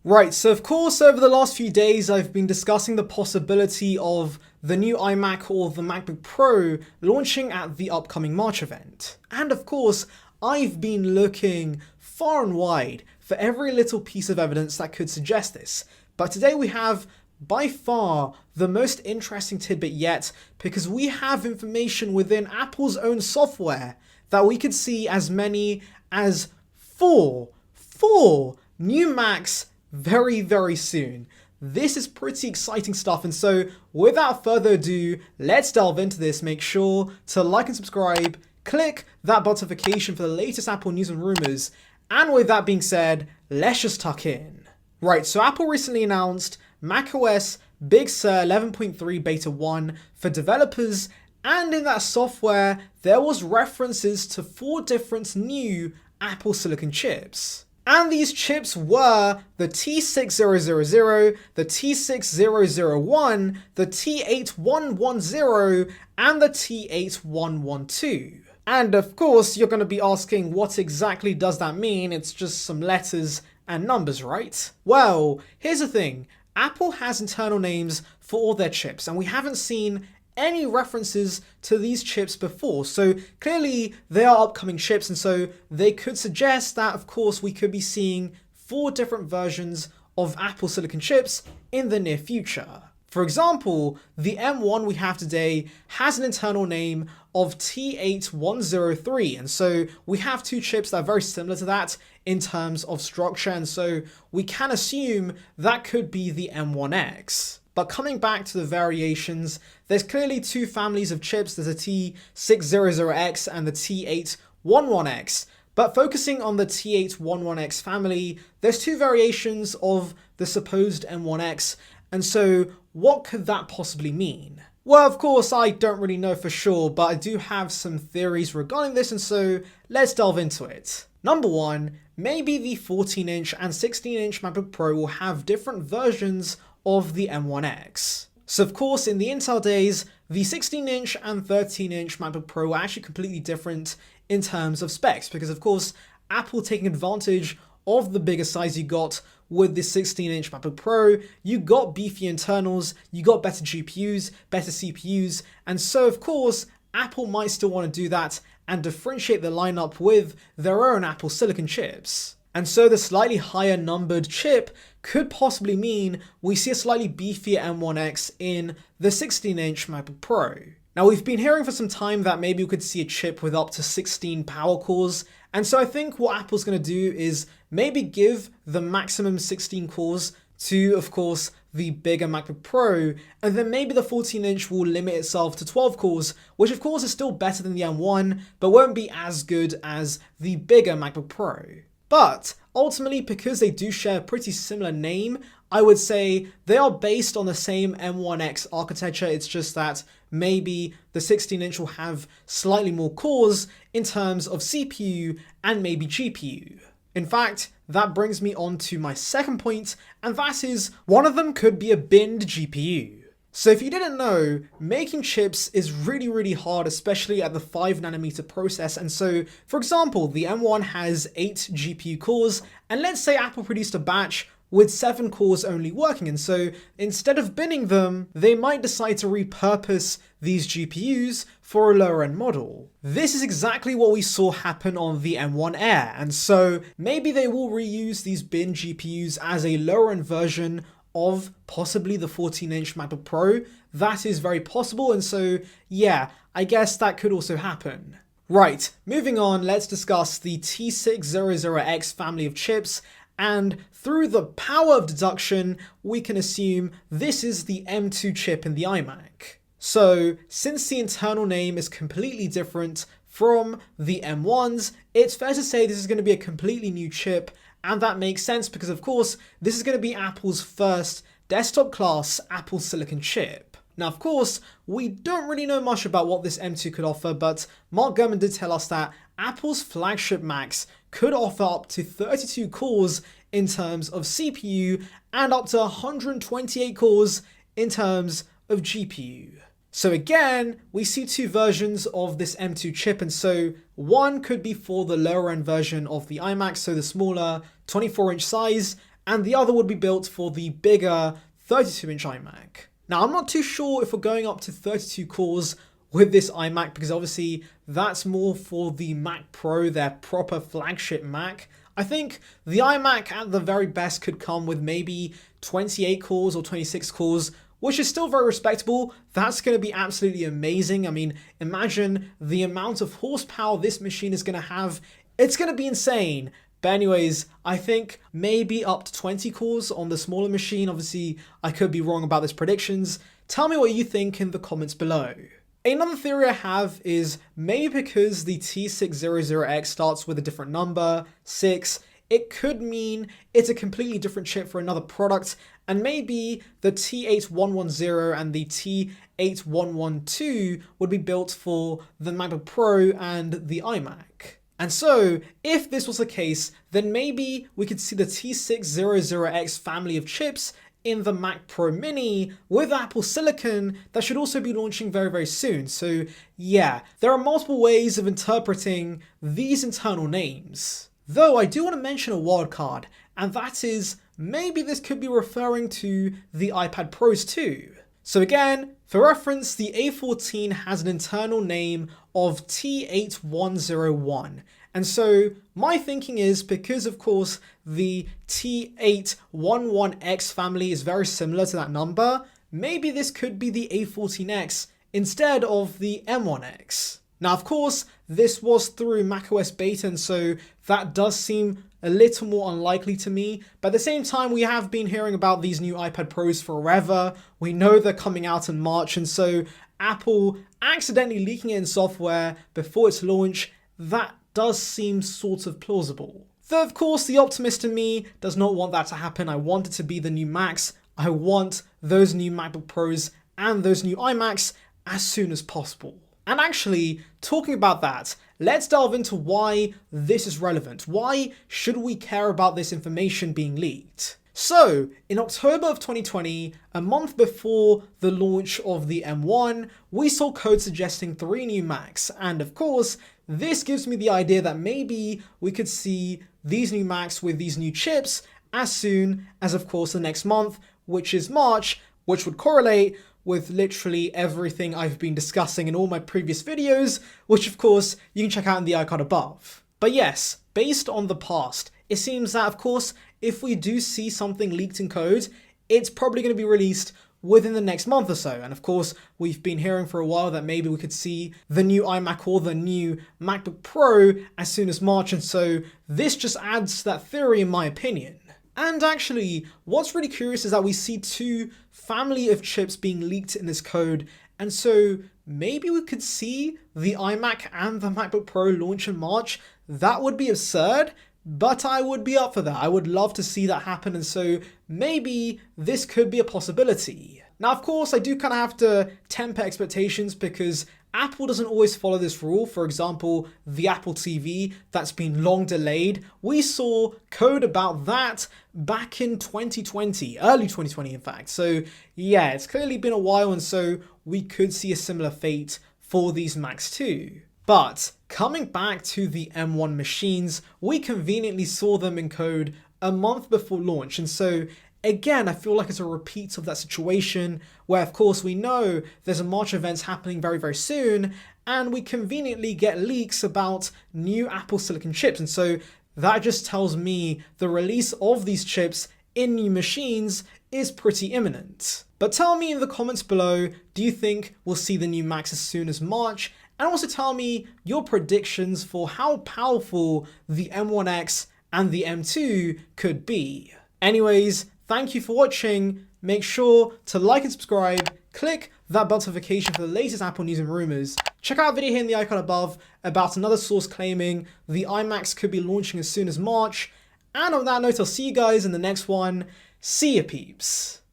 Right, so of course over the last few days I've been discussing the possibility of the new iMac or the MacBook Pro launching at the upcoming March event. And of course, I've been looking far and wide for every little piece of evidence that could suggest this. But today we have by far the most interesting tidbit yet, because we have information within Apple's own software that we could see as many as four new Macs very soon. This is pretty exciting stuff, and so without further ado, let's delve into this. Make sure to like and subscribe, click that notification for the latest Apple news and rumors, and with that being said, let's just tuck in. Right, so Apple recently announced macOS Big Sur 11.3 Beta 1 for developers, and in that software there was references to 4 different new Apple Silicon chips. And these chips were the T6000, the T6001, the T8110, and the T8112. And of course, you're going to be asking, what exactly does that mean? It's just some letters and numbers, right? Well, here's the thing. Apple has internal names for all their chips, and we haven't seen any references to these chips before. So clearly they are upcoming chips, and so they could suggest that, of course, we could be seeing 4 different versions of Apple Silicon chips in the near future. For example, the M1 we have today has an internal name of T8103, and so we have 2 chips that are very similar to that in terms of structure, and so we can assume that could be the M1X. But coming back to the variations, there's clearly 2 families of chips. There's a T600X and the T811X. But focusing on the T811X family, there's 2 variations of the supposed M1X. And so what could that possibly mean? Well, of course, I don't really know for sure, but I do have some theories regarding this, and so let's delve into it. Number 1, maybe the 14-inch and 16-inch MacBook Pro will have different versions of the M1X. So of course, in the Intel days, the 16-inch and 13-inch MacBook Pro were actually completely different in terms of specs, because of course, Apple taking advantage of the bigger size you got with the 16-inch MacBook Pro, you got beefier internals, you got better GPUs, better CPUs, and so of course, Apple might still want to do that and differentiate the lineup with their own Apple Silicon chips. And so the slightly higher numbered chip could possibly mean we see a slightly beefier M1X in the 16-inch MacBook Pro. Now, we've been hearing for some time that maybe we could see a chip with up to 16 power cores, and so I think what Apple's going to do is maybe give the maximum 16 cores to, of course, the bigger MacBook Pro, and then maybe the 14-inch will limit itself to 12 cores, which of course is still better than the M1, but won't be as good as the bigger MacBook Pro. But ultimately, because they do share a pretty similar name, I would say they are based on the same M1X architecture. It's just that maybe the 16-inch will have slightly more cores in terms of CPU and maybe GPU. In fact, that brings me on to my second point, and that is one of them could be a binned GPU. So if you didn't know, making chips is really hard, especially at the 5nm process. And so, for example, the M1 has 8 GPU cores, and let's say Apple produced a batch with 7 cores only working, and so instead of binning them, they might decide to repurpose these GPUs for a lower end model. This is exactly what we saw happen on the M1 Air, and so maybe they will reuse these bin GPUs as a lower end version of possibly the 14-inch MacBook Pro. That is very possible, and so yeah, I guess that could also happen. Right, moving on, let's discuss the T600X family of chips, and through the power of deduction, we can assume this is the M2 chip in the iMac. So, since the internal name is completely different from the M1's, it's fair to say this is going to be a completely new chip, and that makes sense because, of course, this is going to be Apple's first desktop class Apple Silicon chip. Now, of course, we don't really know much about what this M2 could offer, but Mark Gurman did tell us that Apple's flagship Macs could offer up to 32 cores in terms of CPU and up to 128 cores in terms of GPU. So again, we see 2 versions of this M2 chip, and so one could be for the lower end version of the iMac, so the smaller 24-inch size, and the other would be built for the bigger 32-inch iMac. Now, I'm not too sure if we're going up to 32 cores with this iMac, because obviously that's more for the Mac Pro, their proper flagship Mac. I think the iMac at the very best could come with maybe 28 cores or 26 cores, which is still very respectable. That's going to be absolutely amazing. I mean, imagine the amount of horsepower this machine is going to have. It's going to be insane. But anyways, I think maybe up to 20 cores on the smaller machine. Obviously, I could be wrong about these predictions. Tell me what you think in the comments below. Another theory I have is maybe because the T600X starts with a different number, 6, it could mean it's a completely different chip for another product, and maybe the T8110 and the T8112 would be built for the MacBook Pro and the iMac. And so, if this was the case, then maybe we could see the T600X family of chips in the Mac Pro Mini with Apple Silicon that should also be launching very, very soon. So yeah, there are multiple ways of interpreting these internal names. Though I do want to mention a wildcard, and that is maybe this could be referring to the iPad Pros too. So again, for reference, the A14 has an internal name of T8101. And so my thinking is, because of course the T811X family is very similar to that number, maybe this could be the A14X instead of the M1X. Now, of course, this was through macOS beta, and so that does seem a little more unlikely to me. But at the same time, we have been hearing about these new iPad Pros forever. We know they're coming out in March, and so Apple accidentally leaking it in software before its launch, that does seem sort of plausible. Though, of course, the optimist in me does not want that to happen. I want it to be the new Macs. I want those new MacBook Pros and those new iMacs as soon as possible. And actually, talking about that, let's delve into why this is relevant. Why should we care about this information being leaked? So, in October of 2020, a month before the launch of the M1, we saw code suggesting 3 new Macs, and of course, this gives me the idea that maybe we could see these new Macs with these new chips as soon as, of course, the next month, which is March, which would correlate with literally everything I've been discussing in all my previous videos, which of course you can check out in the icon above. But yes, based on the past, it seems that of course, if we do see something leaked in code, it's probably going to be released within the next month or so. And of course, we've been hearing for a while that maybe we could see the new iMac or the new MacBook Pro as soon as March, and so this just adds to that theory in my opinion. And actually, what's really curious is that we see 2 family of chips being leaked in this code, and so maybe we could see the iMac and the MacBook Pro launch in March. That would be absurd, but I would be up for that. I would love to see that happen, and so maybe this could be a possibility. Now, of course, I do kind of have to temper expectations because Apple doesn't always follow this rule. For example, the Apple TV that's been long delayed. We saw code about that back in 2020, early 2020 in fact. So yeah, it's clearly been a while, and so we could see a similar fate for these Macs too. But coming back to the M1 machines, we conveniently saw them in code a month before launch, and so again, I feel like it's a repeat of that situation where, of course, we know there's a March event happening very, very soon, and we conveniently get leaks about new Apple Silicon chips. And so that just tells me the release of these chips in new machines is pretty imminent. But tell me in the comments below, do you think we'll see the new Macs as soon as March? And also tell me your predictions for how powerful the M1X and the M2 could be. Anyways, thank you for watching. Make sure to like and subscribe, click that bell notification for the latest Apple news and rumors. Check out a video here in the icon above about another source claiming the iMacs could be launching as soon as March. And on that note, I'll see you guys in the next one. See ya, peeps.